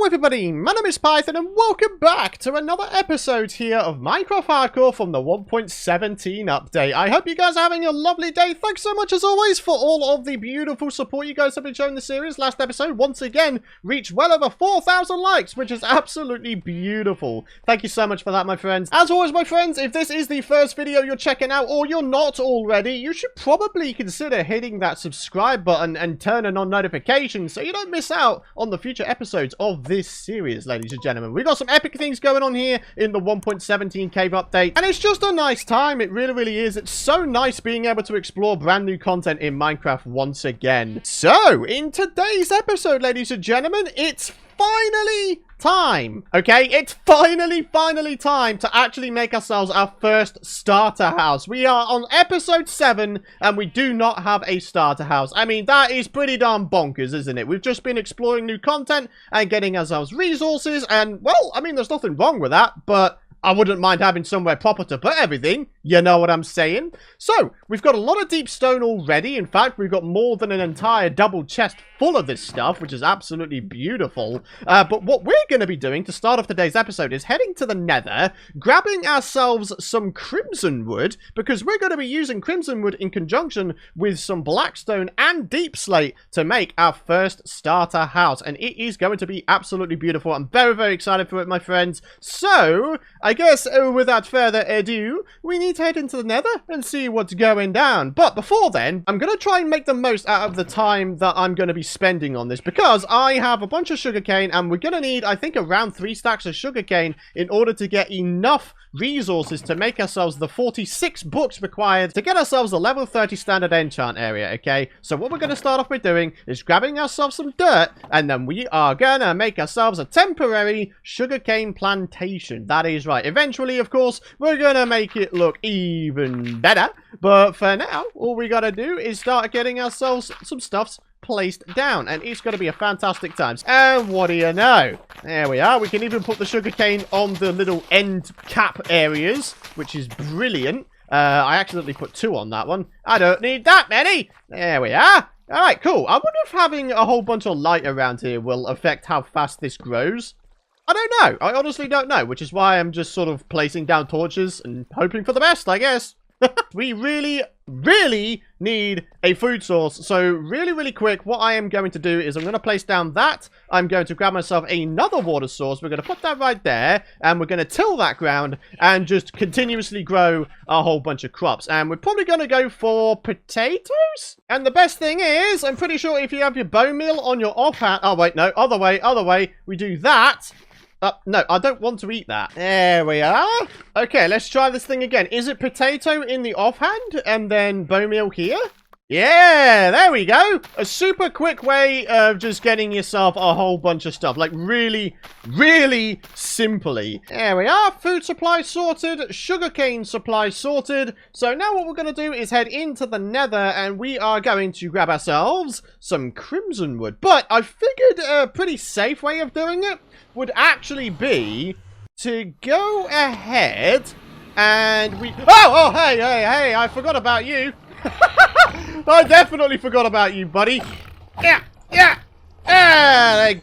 everybody, my name is Python and welcome back to another episode here of Minecraft Hardcore from the 1.17 update. I hope you guys are having a lovely day. Thanks so much as always for all of the beautiful support you guys have been showing the series. Last episode, once again, reached well over 4,000 likes, which is absolutely beautiful. Thank you so much for that, my friends. As always, my friends, if this is the first video you're checking out or you're not already, you should probably consider hitting that subscribe button and turning on notifications so you don't miss out on the future episodes of this series, ladies and gentlemen. We've got some epic things going on here in the 1.17 cave update, and it's just a nice time. It really, really is. It's so nice being able to explore brand new content in Minecraft once again. So, in today's episode, ladies and gentlemen, it's finally time, okay? It's finally time to actually make ourselves our first starter house. We are on episode 7 and we do not have a starter house. I mean, that is pretty darn bonkers, isn't it? We've just been exploring new content and getting ourselves resources, and well, I mean, there's nothing wrong with that, but I wouldn't mind having somewhere proper to put everything. You know what I'm saying? So, we've got a lot of deep stone already. In fact, we've got more than an entire double chest full of this stuff, which is absolutely beautiful. But what we're going to be doing to start off today's episode is heading to the Nether, grabbing ourselves some crimson wood, because we're going to be using crimson wood in conjunction with some blackstone and deep slate to make our first starter house. And it is going to be absolutely beautiful. I'm very, very excited for it, my friends. So, I guess, without further ado, we need to head into the Nether and see what's going down. But before then, I'm going to try and make the most out of the time that I'm going to be spending on this, because I have a bunch of sugarcane, and we're going to need, I think, around 3 stacks of sugarcane in order to get enough resources to make ourselves the 46 books required to get ourselves a level 30 standard enchant area, okay? So what we're going to start off with doing is grabbing ourselves some dirt, and then we are going to make ourselves a temporary sugarcane plantation. That is right. Eventually, of course, we're going to make it look even better, but for now, all we got to do is start getting ourselves some stuffs placed down, and it's going to be a fantastic time. And what do you know? There we are. We can even put the sugarcane on the little end cap areas, which is brilliant. I accidentally put 2 on that one. I don't need that many. There we are. All right, cool. I wonder if having a whole bunch of light around here will affect how fast this grows. I don't know. I honestly don't know, which is why I'm just sort of placing down torches and hoping for the best, I guess. We really need a food source. So really quick, what I am going to do is I'm going to place down that. I'm going to grab myself another water source. We're going to put that right there, and we're going to till that ground and just continuously grow a whole bunch of crops. And we're probably going to go for potatoes. And the best thing is, I'm pretty sure if you have your bone meal on your offhand... Oh, wait, no. Other way. We do that. No, I don't want to eat that. There we are. Okay, let's try this thing again. Is it potato in the offhand and then bone meal here? Yeah, there we go. A super quick way of just getting yourself a whole bunch of stuff. Like, really simply. There we are. Food supply sorted. Sugarcane supply sorted. So now what we're going to do is head into the Nether, and we are going to grab ourselves some crimson wood. But I figured a pretty safe way of doing it would actually be to go ahead and we... Oh, hey, I forgot about you. I definitely forgot about you, buddy. Yeah.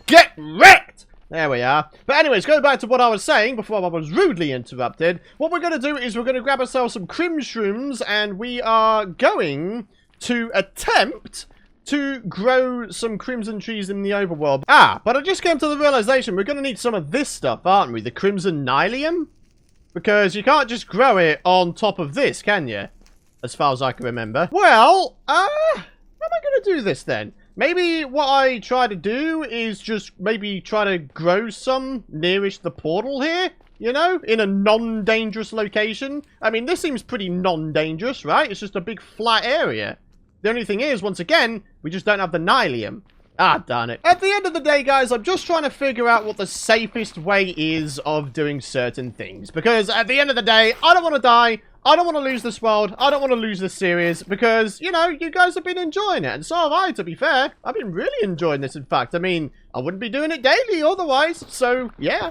Get wrecked. There we are. But anyways, going back to what I was saying before I was rudely interrupted, what we're going to do is we're going to grab ourselves some shrooms, and we are going to attempt to grow some crimson trees in the overworld. But I just came to the realization we're going to need some of this stuff, aren't we? The crimson nylium? Because you can't just grow it on top of this, can you? As far as I can remember. Well, how am I going to do this then? Maybe what I try to do is just maybe try to grow some nearish the portal here, you know, in a non-dangerous location. I mean, this seems pretty non-dangerous, right? It's just a big flat area. The only thing is, once again, we just don't have the nylium. Darn it. At the end of the day, guys, I'm just trying to figure out what the safest way is of doing certain things. Because at the end of the day, I don't want to die. I don't want to lose this world. I don't want to lose this series. Because, you know, you guys have been enjoying it. And so have I, to be fair. I've been really enjoying this, in fact. I mean, I wouldn't be doing it daily otherwise. So, yeah.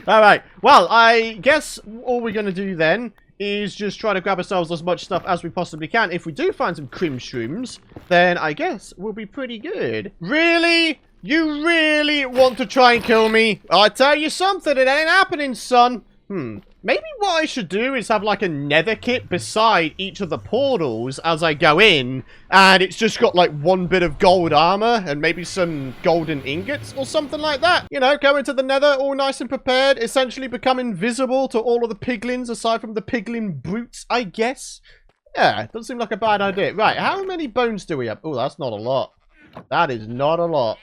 Alright. Well, I guess all we're going to do then is just try to grab ourselves as much stuff as we possibly can. If we do find some shrooms, then I guess we'll be pretty good. Really? You really want to try and kill me? I tell you something, it ain't happening, son. Maybe what I should do is have like a nether kit beside each of the portals as I go in, and it's just got like one bit of gold armor and maybe some golden ingots or something like that. You know, go into the nether all nice and prepared, essentially become invisible to all of the piglins aside from the piglin brutes, I guess. Yeah, doesn't seem like a bad idea. Right, how many bones do we have? Oh, that's not a lot. That is not a lot.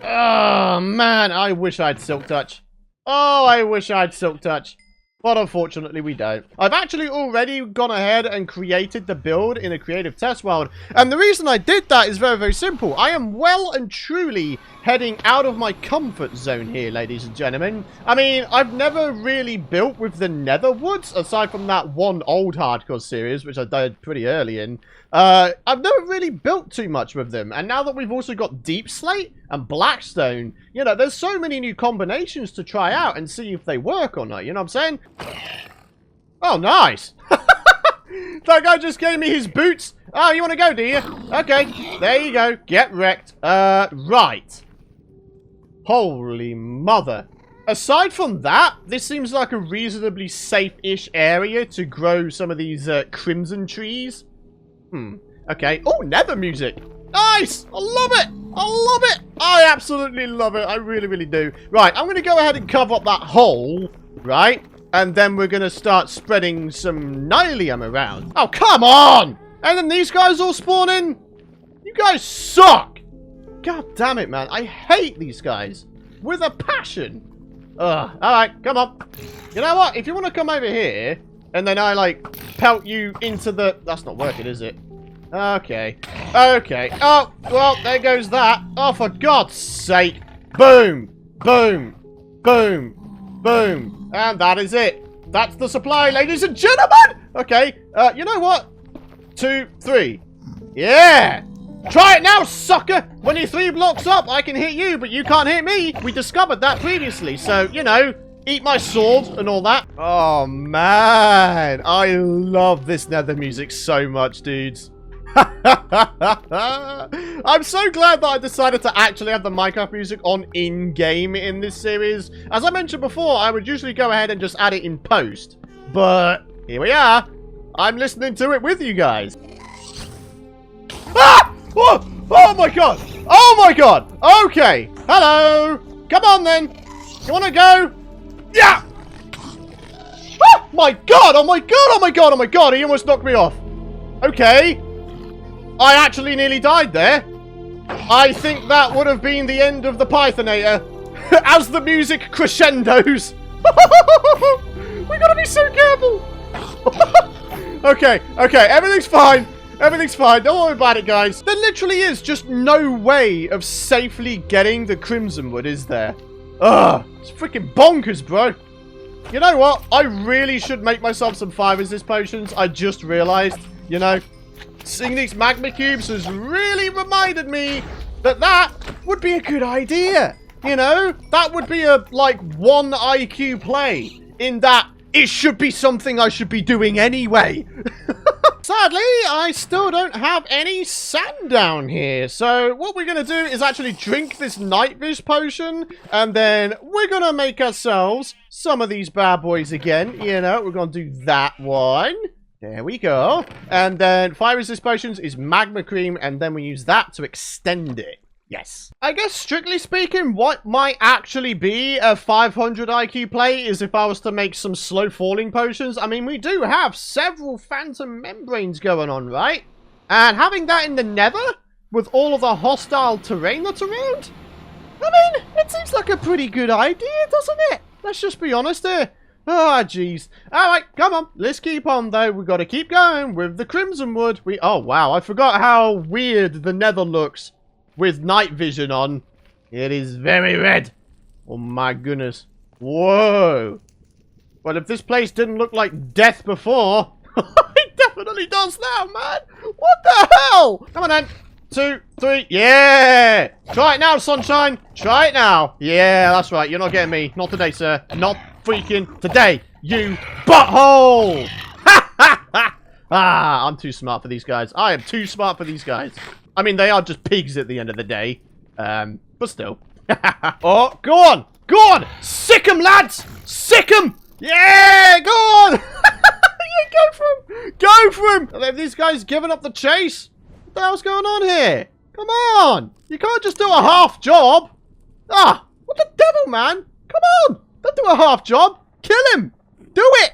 Oh, man, I wish I had Silk Touch. Oh, I wish I had Silk Touch. But unfortunately, we don't. I've actually already gone ahead and created the build in a creative test world. And the reason I did that is very, very simple. I am well and truly heading out of my comfort zone here, ladies and gentlemen. I mean, I've never really built with the Nether Woods, aside from that one old hardcore series, which I did pretty early in. I've never really built too much with them. And now that we've also got Deep Slate and Blackstone, you know, there's so many new combinations to try out and see if they work or not. You know what I'm saying? Oh, nice. That guy just gave me his boots. Oh, you want to go, do you? Okay, there you go. Get wrecked. Right. Holy mother. Aside from that, this seems like a reasonably safe-ish area to grow some of these crimson trees. Okay. Oh, nether music. Nice! I love it! I love it! I absolutely love it. I really, really do. Right, I'm going to go ahead and cover up that hole, right? And then we're going to start spreading some nylium around. Oh, come on! And then these guys all spawn in. You guys suck! God damn it, man. I hate these guys. With a passion. Ugh. Alright, come on. You know what? If you want to come over here, and then I, like, pelt you into the... That's not working, is it? Okay. Okay. Oh, well, there goes that. Oh, for God's sake. Boom. Boom. Boom. Boom. And that is it. That's the supply, ladies and gentlemen. Okay. You know what? 2, 3. Yeah. Try it now, sucker. When you're 3 blocks up, I can hit you, but you can't hit me. We discovered that previously. So, you know, eat my sword and all that. Oh, man. I love this nether music so much, dudes. I'm so glad that I decided to actually have the Minecraft music on in-game in this series. As I mentioned before, I would usually go ahead and just add it in post. But here we are. I'm listening to it with you guys. Ah! Oh, oh my god! Oh my god! Okay. Hello. Come on then. You want to go? Yeah! Oh my god! Oh my god! Oh my god! Oh my god! He almost knocked me off. Okay. I actually nearly died there. I think that would have been the end of the Pythonator. As the music crescendos. We gotta be so careful. Okay, okay, everything's fine. Everything's fine. Don't worry about it, guys. There literally is just no way of safely getting the Crimson Wood, is there? Ugh, it's freaking bonkers, bro. You know what? I really should make myself some fire resist potions. I just realized, you know, seeing these magma cubes has really reminded me that that would be a good idea. You know, that would be a, like, 1 IQ play in that it should be something I should be doing anyway. Sadly, I still don't have any sand down here. So what we're going to do is actually drink this night vision potion. And then we're going to make ourselves some of these bad boys again. You know, we're going to do that one. There we go. And then fire resist potions is magma cream. And then we use that to extend it. Yes. I guess, strictly speaking, what might actually be a 500 IQ play is if I was to make some slow falling potions. I mean, we do have several phantom membranes going on, right? And having that in the nether, with all of the hostile terrain that's around, I mean, it seems like a pretty good idea, doesn't it? Let's just be honest here. Ah, jeez. Alright, come on. Let's keep on, though. We've got to keep going with the Crimson Wood. Oh, wow. I forgot how weird the nether looks with night vision on. It is very red. Oh my goodness. Whoa. Well, if this place didn't look like death before, it definitely does now, man. What the hell? Come on then. 2, 3. Yeah. Try it now, sunshine. Try it now. Yeah, that's right. You're not getting me. Not today, sir. Not freaking today. You butthole. Ah, I'm too smart for these guys. I am too smart for these guys. I mean, they are just pigs at the end of the day. But still. Oh, go on! Go on! Sick 'em, lads! Sick 'em! Yeah, go on! Yeah, go for him! Go for him! Have these guys given up the chase? What the hell's going on here? Come on! You can't just do a half job! Ah! What the devil, man? Come on! Don't do a half job! Kill him! Do it!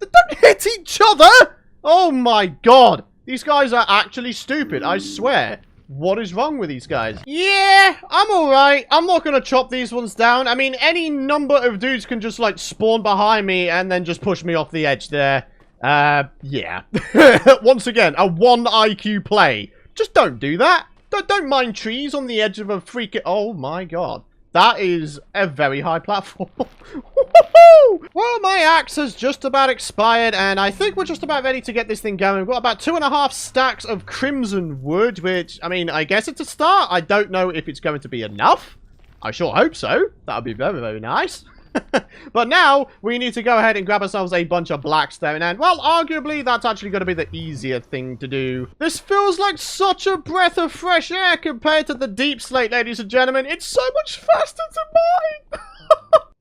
Don't hit each other! Oh my god! These guys are actually stupid, I swear. What is wrong with these guys? Yeah, I'm alright. I'm not going to chop these ones down. I mean, any number of dudes can just, like, spawn behind me and then just push me off the edge there. Yeah. Once again, a 1 IQ play. Just don't do that. Don't mine trees on the edge of a freaking... Oh my god. That is a very high platform. Well, my axe has just about expired, and I think we're just about ready to get this thing going. We've got about 2.5 stacks of crimson wood, which, I mean, I guess it's a start. I don't know if it's going to be enough. I sure hope so. That would be very, very nice. But now, we need to go ahead and grab ourselves a bunch of blackstone, and, well, arguably, that's actually going to be the easier thing to do. This feels like such a breath of fresh air compared to the deep slate, ladies and gentlemen. It's so much faster to mine!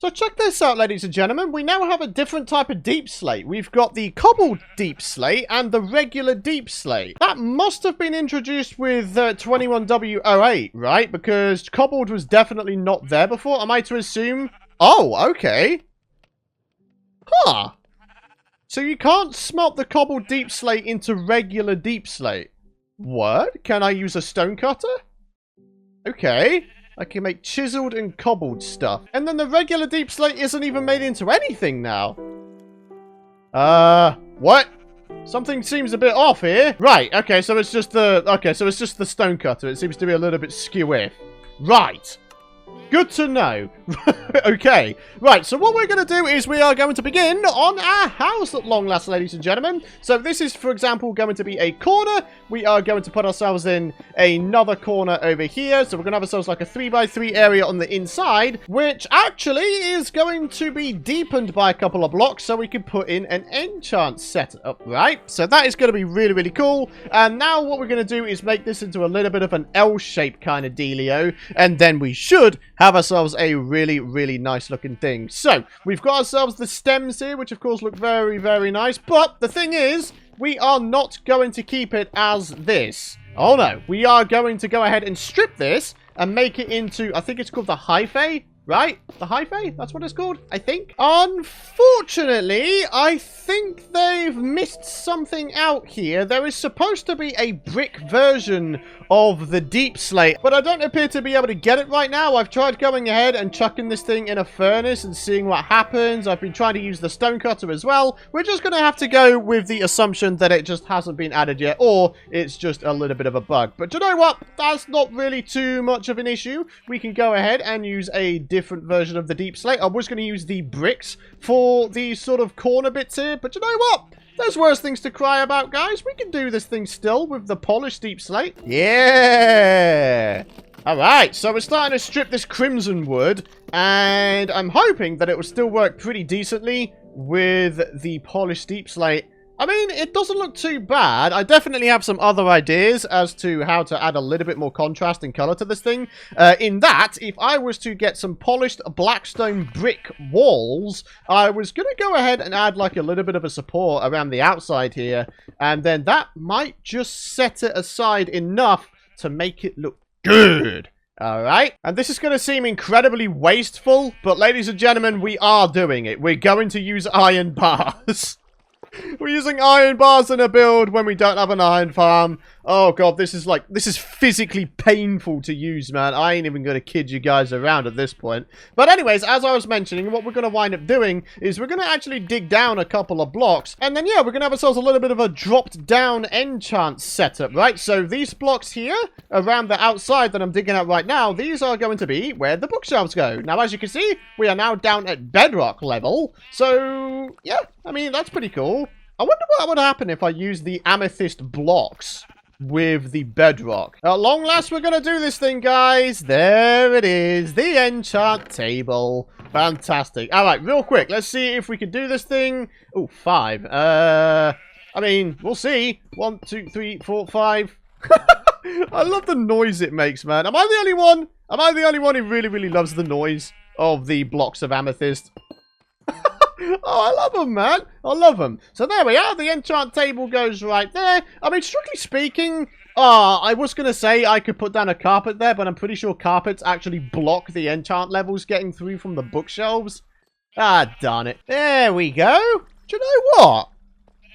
So check this out, ladies and gentlemen. We now have a different type of deep slate. We've got the cobbled deep slate and the regular deep slate. That must have been introduced with 21W08, right? Because cobbled was definitely not there before. Am I to assume... Oh, okay. Huh. So you can't smelt the cobbled deep slate into regular deep slate. What? Can I use a stone cutter? Okay. I can make chiseled and cobbled stuff. And then the regular deep slate isn't even made into anything now. What? Something seems a bit off here. Right, okay, so it's just the... Okay, so it's just the stone cutter. It seems to be a little bit skew-if. Right. Good to know. Okay. Right, so what we're going to do is we are going to begin on our house at long last, ladies and gentlemen. So this is, for example, going to be a corner. We are going to put ourselves in another corner over here. So we're going to have ourselves like a 3x3 area on the inside, which actually is going to be deepened by a couple of blocks so we can put in an enchant setup, right? So that is going to be really, really cool. And now what we're going to do is make this into a little bit of an L-shaped kind of dealio. And then we should have ourselves a really, really nice looking thing. So, we've got ourselves the stems here, which of course look very, very nice. But the thing is, we are not going to keep it as this. Oh no, we are going to go ahead and strip this and make it into, I think it's called the hyphae, right? The hyphae? That's what it's called, I think. Unfortunately, I think they've missed something out here. There is supposed to be a brick version of the deep slate, but I don't appear to be able to get it right now. I've tried going ahead and chucking this thing in a furnace and seeing what happens. I've been trying to use the stone cutter as well. We're just going to have to go with the assumption that it just hasn't been added yet, or it's just a little bit of a bug. But you know what? That's not really too much of an issue. We can go ahead and use a different version of the deep slate. I was going to use the bricks for these sort of corner bits here, but you know what? There's worse things to cry about, guys. We can do this thing still with the polished deep slate. Yeah! Alright, so we're starting to strip this crimson wood, and I'm hoping that it will still work pretty decently with the polished deep slate. I mean, it doesn't look too bad. I definitely have some other ideas as to how to add a little bit more contrast and color to this thing. In that, if I was to get some polished blackstone brick walls, I was going to go ahead and add like a little bit of a support around the outside here. And then that might just set it aside enough to make it look good. Alright, and this is going to seem incredibly wasteful, but ladies and gentlemen, we are doing it. We're going to use iron bars. We're using iron bars in a build when we don't have an iron farm. Oh god, this is physically painful to use, man. I ain't even gonna kid you guys around at this point. But anyways, as I was mentioning, what we're gonna wind up doing is we're gonna actually dig down a couple of blocks, and then yeah, we're gonna have ourselves a little bit of a dropped down enchant setup, right? So these blocks here around the outside that I'm digging out right now, these are going to be where the bookshelves go. Now, as you can see, we are now down at bedrock level. So yeah, I mean, that's pretty cool. I wonder what would happen if I use the amethyst blocks with the bedrock. At long last, we're going to do this thing, guys. There it is. The enchant table. Fantastic. All right, real quick. Let's see if we can do this thing. Oh, 5. I mean, we'll see. 1, 2, 3, 4, 5. I love the noise it makes, man. Am I the only one? Am I the only one who really, really loves the noise of the blocks of amethyst? Oh, I love them, man. I love them. So there we are. The enchant table goes right there. I mean, strictly speaking, I was going to say I could put down a carpet there, but I'm pretty sure carpets actually block the enchant levels getting through from the bookshelves. Ah, darn it. There we go. Do you know what?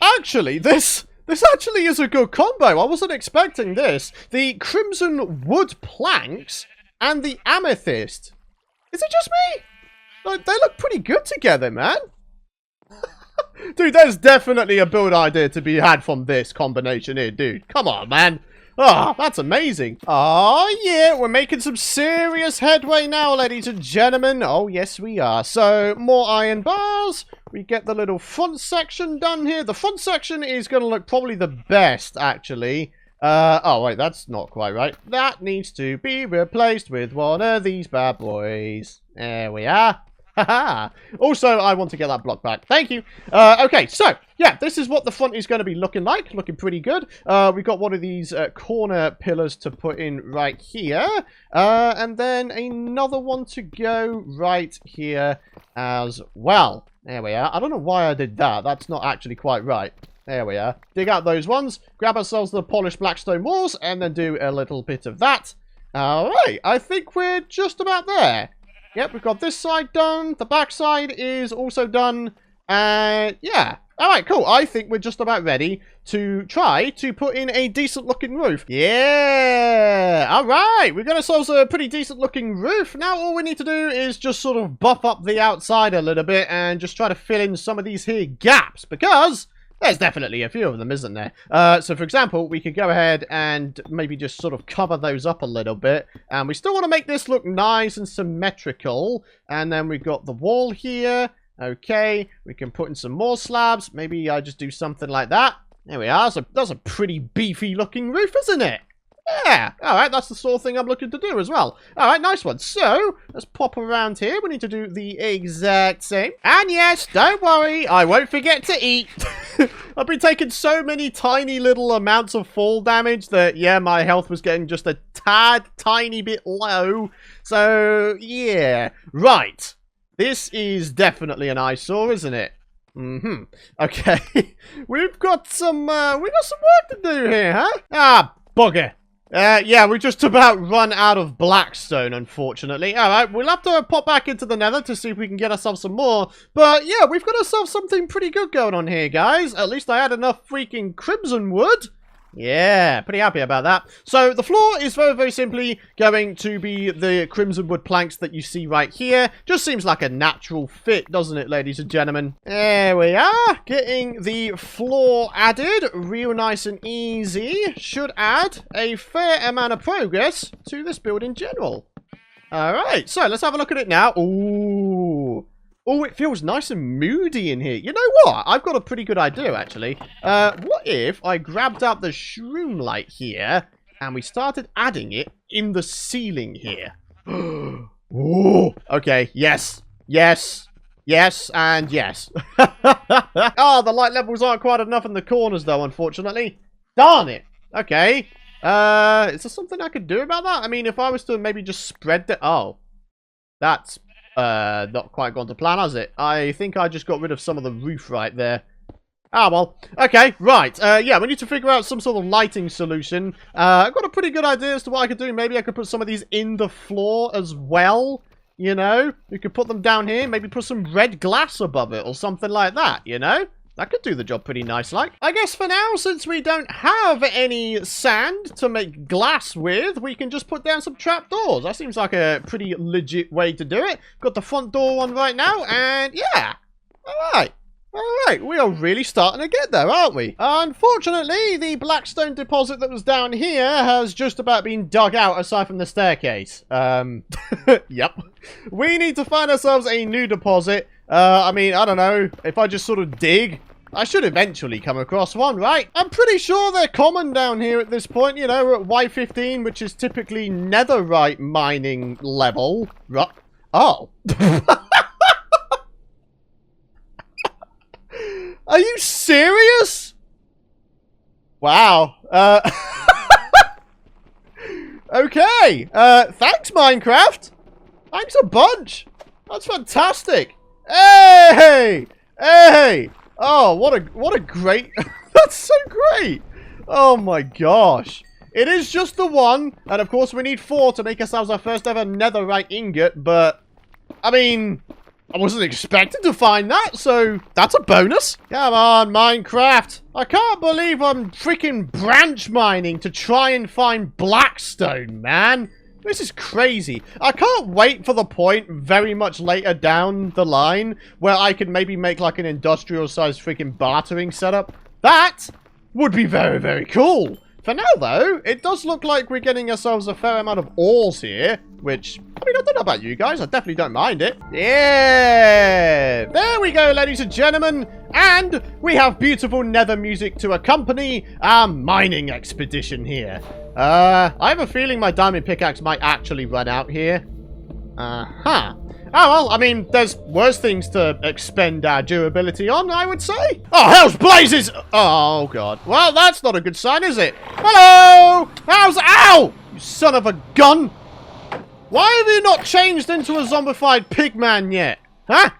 Actually, this actually is a good combo. I wasn't expecting this. The crimson wood planks and the amethyst. Is it just me? Like, they look pretty good together, man. Dude, there's definitely a build idea to be had from this combination here, dude. Come on, man. Oh, that's amazing. Oh, yeah, we're making some serious headway now, ladies and gentlemen. Oh, yes, we are. So, more iron bars. We get the little front section done here. The front section is going to look probably the best, actually. Oh, wait, that's not quite right. That needs to be replaced with one of these bad boys. There we are. Haha. Also, I want to get that block back. Thank you. Okay, so, yeah, this is what the front is going to be looking like. Looking pretty good. We've got one of these corner pillars to put in right here. And then another one to go right here as well. There we are. I don't know why I did that. That's not actually quite right. There we are. Dig out those ones. Grab ourselves the polished blackstone walls. And then do a little bit of that. Alright, I think we're just about there. Yep, we've got this side done. The back side is also done. Yeah. Alright, cool. I think we're just about ready to try to put in a decent looking roof. Yeah. Alright, we've got ourselves a pretty decent looking roof. Now all we need to do is just sort of buff up the outside a little bit and just try to fill in some of these here gaps. Because there's definitely a few of them, isn't there? So, for example, we could go ahead and maybe just sort of cover those up a little bit. And we still want to make this look nice and symmetrical. And then we've got the wall here. Okay, we can put in some more slabs. Maybe I just do something like that. There we are. So that's a pretty beefy looking roof, isn't it? Yeah, alright, that's the sort of thing I'm looking to do as well. Alright, nice one. So, let's pop around here. We need to do the exact same. And yes, don't worry, I won't forget to eat. I've been taking so many tiny little amounts of fall damage that, yeah, my health was getting just a tad tiny bit low. So, yeah. Right. This is definitely an eyesore, isn't it? Mm-hmm. Okay. we've got some work to do here, huh? Ah, bugger. Yeah, we just about run out of blackstone, unfortunately. Alright, we'll have to pop back into the nether to see if we can get ourselves some more. But, yeah, we've got ourselves something pretty good going on here, guys. At least I had enough freaking crimson wood. Yeah, pretty happy about that. So, the floor is very, very simply going to be the crimson wood planks that you see right here. Just seems like a natural fit, doesn't it, ladies and gentlemen? There we are. Getting the floor added. Real nice and easy. Should add a fair amount of progress to this build in general. Alright, so let's have a look at it now. Ooh. Oh, it feels nice and moody in here. You know what? I've got a pretty good idea, actually. What if I grabbed out the shroom light here and we started adding it in the ceiling here? Ooh. Okay, yes. Yes. Yes, and yes. Oh, the light levels aren't quite enough in the corners, though, unfortunately. Darn it. Okay. Is there something I could do about that? I mean, if I was to maybe just spread the... Oh. That's... not quite gone to plan, has it? I think I just got rid of some of the roof right there. Ah, well. Okay, right. Yeah, we need to figure out some sort of lighting solution. I've got a pretty good idea as to what I could do. Maybe I could put some of these in the floor as well. You know? We could put them down here. Maybe put some red glass above it or something like that, you know? That could do the job pretty nice, like. I guess for now, since we don't have any sand to make glass with, we can just put down some trapdoors. That seems like a pretty legit way to do it. Got the front door on right now, and yeah. Alright. Alright, we are really starting to get there, aren't we? Unfortunately, the blackstone deposit that was down here has just about been dug out, aside from the staircase. Yep. We need to find ourselves a new deposit. I mean, I don't know. If I just sort of dig, I should eventually come across one, right? I'm pretty sure they're common down here at this point. You know, we're at Y15, which is typically netherite mining level. Oh. Are you serious? Wow. Okay. Thanks, Minecraft. Thanks a bunch. That's fantastic. Hey! Hey! Oh, what a great... That's so great. Oh my gosh. It is just the one. And of course, we need 4 to make ourselves our first ever netherite ingot. But, I mean... I wasn't expecting to find that, so that's a bonus. Come on, Minecraft. I can't believe I'm freaking branch mining to try and find blackstone, man. This is crazy. I can't wait for the point very much later down the line where I can maybe make like an industrial-sized freaking bartering setup. That would be very, very cool. For now, though, it does look like we're getting ourselves a fair amount of ores here, which, I mean, I don't know about you guys. I definitely don't mind it. Yeah! There we go, ladies and gentlemen. And we have beautiful nether music to accompany our mining expedition here. I have a feeling my diamond pickaxe might actually run out here. Uh-huh. Oh, well, I mean, there's worse things to expend our durability on, I would say. Oh, hell's blazes! Oh, God. Well, that's not a good sign, is it? Hello! Ow! You son of a gun! Why have you not changed into a zombified pigman yet? Huh?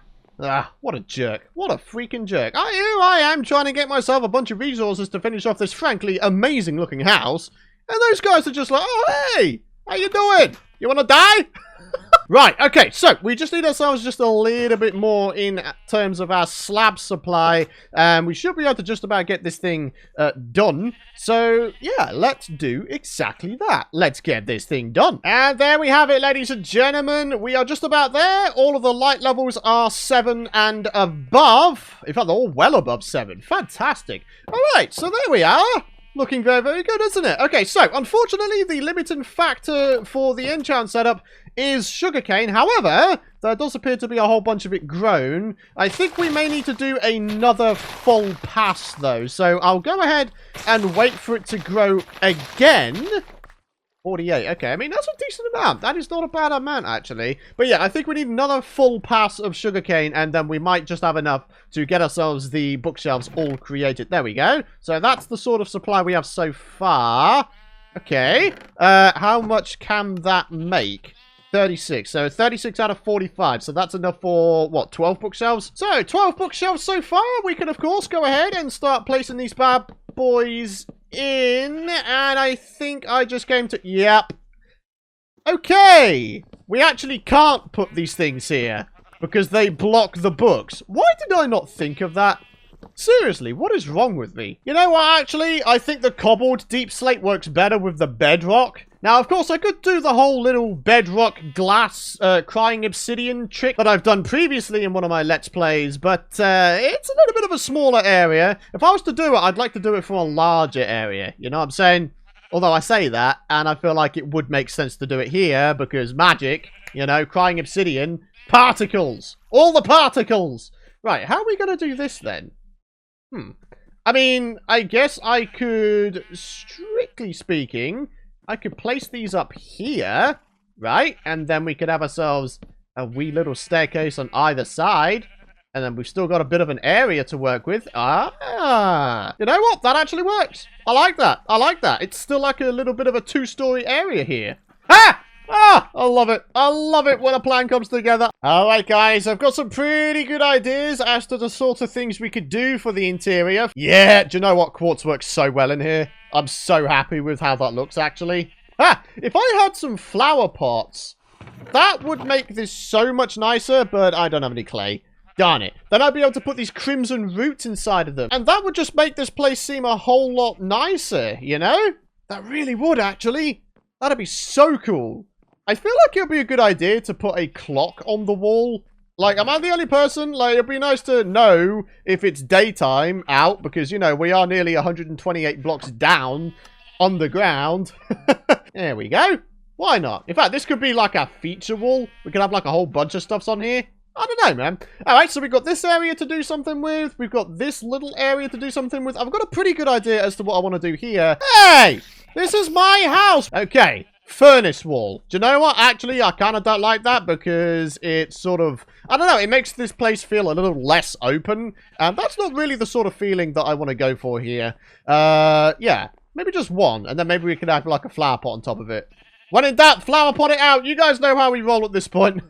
Ah, what a jerk. What a freaking jerk. Here I am trying to get myself a bunch of resources to finish off this frankly amazing-looking house. And those guys are just like, oh, hey! How you doing? You want to die? Right, okay, so we just need ourselves just a little bit more in terms of our slab supply. We should be able to just about get this thing done. So, yeah, let's do exactly that. Let's get this thing done. And there we have it, ladies and gentlemen. We are just about there. All of the light levels are 7 and above. In fact, they're all well above 7. Fantastic. All right, so there we are. Looking very, very good, isn't it? Okay, so, unfortunately, the limiting factor for the enchant setup is sugarcane. However, there does appear to be a whole bunch of it grown. I think we may need to do another full pass, though. So, I'll go ahead and wait for it to grow again. 48. Okay, I mean, that's a decent amount. That is not a bad amount, actually. But yeah, I think we need another full pass of sugarcane, and then we might just have enough to get ourselves the bookshelves all created. There we go. So that's the sort of supply we have so far. Okay. How much can that make? 36. So 36 out of 45. So that's enough for, what, 12 bookshelves? So 12 bookshelves so far. We can, of course, go ahead and start placing these bad boys in. And I think I just came to... Yep. Okay. We actually can't put these things here because they block the books. Why did I not think of that? Seriously, what is wrong with me? You know what, actually? I think the cobbled deep slate works better with the bedrock. Now, of course, I could do the whole little bedrock glass crying obsidian trick that I've done previously in one of my Let's Plays, but it's a little bit of a smaller area. If I was to do it, I'd like to do it from a larger area. You know what I'm saying? Although I say that, and I feel like it would make sense to do it here, because magic, you know, crying obsidian, particles. All the particles. Right, how are we going to do this then? I mean, I guess I could, strictly speaking, I could place these up here, right? And then we could have ourselves a wee little staircase on either side. And then we've still got a bit of an area to work with. Ah, you know what? That actually works. I like that. I like that. It's still like a little bit of a 2-story area here. Ha! Ah, I love it. I love it when a plan comes together. All right, guys, I've got some pretty good ideas as to the sort of things we could do for the interior. Yeah, do you know what? Quartz works so well in here. I'm so happy with how that looks, actually. Ah, if I had some flower pots, that would make this so much nicer, but I don't have any clay. Darn it. Then I'd be able to put these crimson roots inside of them. And that would just make this place seem a whole lot nicer, you know? That really would, actually. That'd be so cool. I feel like it would be a good idea to put a clock on the wall. Like, am I the only person? Like, it'd be nice to know if it's daytime out, because, you know, we are nearly 128 blocks down on the ground. There we go. Why not? In fact, this could be like a feature wall. We could have like a whole bunch of stuffs on here. I don't know, man. Alright, so we've got this area to do something with. We've got this little area to do something with. I've got a pretty good idea as to what I want to do here. Hey! This is my house! Okay. Furnace wall. Do you know what? Actually, I kind of don't like that because it's sort of... I don't know. It makes this place feel a little less open. And that's not really the sort of feeling that I want to go for here. Yeah. Maybe just one. And then maybe we could have like a flower pot on top of it. When in doubt, flower pot it out. You guys know how we roll at this point.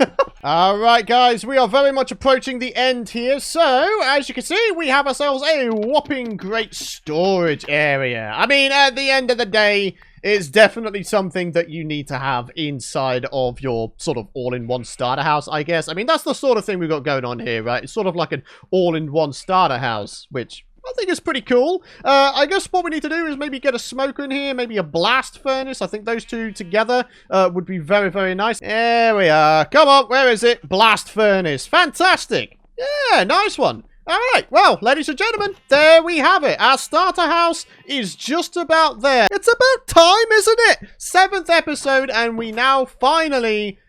Alright, guys, we are very much approaching the end here. So, as you can see, we have ourselves a whopping great storage area. I mean, at the end of the day, it's definitely something that you need to have inside of your sort of all-in-one starter house, I guess. I mean, that's the sort of thing we've got going on here, right? It's sort of like an all-in-one starter house, which I think is pretty cool. I guess what we need to do is maybe get a smoker in here, maybe a blast furnace. I think those two together would be very, very nice. There we are. Come on, where is it? Blast furnace. Fantastic. Yeah, nice one. All right, well, ladies and gentlemen, there we have it. Our starter house is just about there. It's about time, isn't it? 7th episode, and we now finally,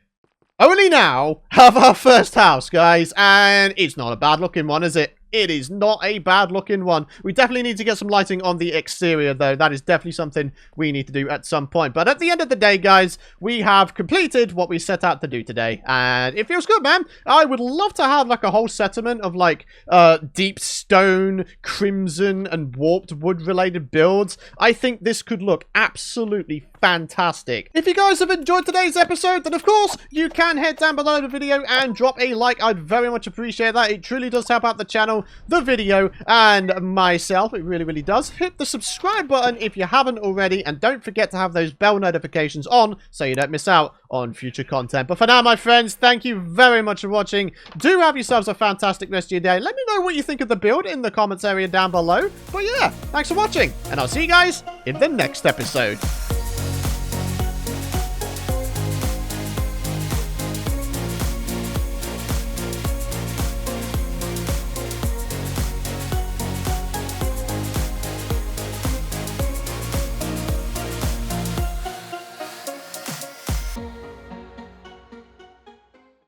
only now, have our first house, guys. And it's not a bad-looking one, is it? It is not a bad-looking one. We definitely need to get some lighting on the exterior, though. That is definitely something we need to do at some point. But at the end of the day, guys, we have completed what we set out to do today. And it feels good, man. I would love to have, like, a whole settlement of, like, deep stone, crimson, and warped wood-related builds. I think this could look absolutely fantastic. If you guys have enjoyed today's episode, then, of course, you can head down below the video and drop a like. I'd very much appreciate that. It truly does help out the channel, the video, and myself. It really, really does. Hit the subscribe button if you haven't already, and don't forget to have those bell notifications on so you don't miss out on future content. But for now, my friends, thank you very much for watching. Do have yourselves a fantastic rest of your day. Let me know what you think of the build in the comments area down below. But yeah, thanks for watching, and I'll see you guys in the next episode.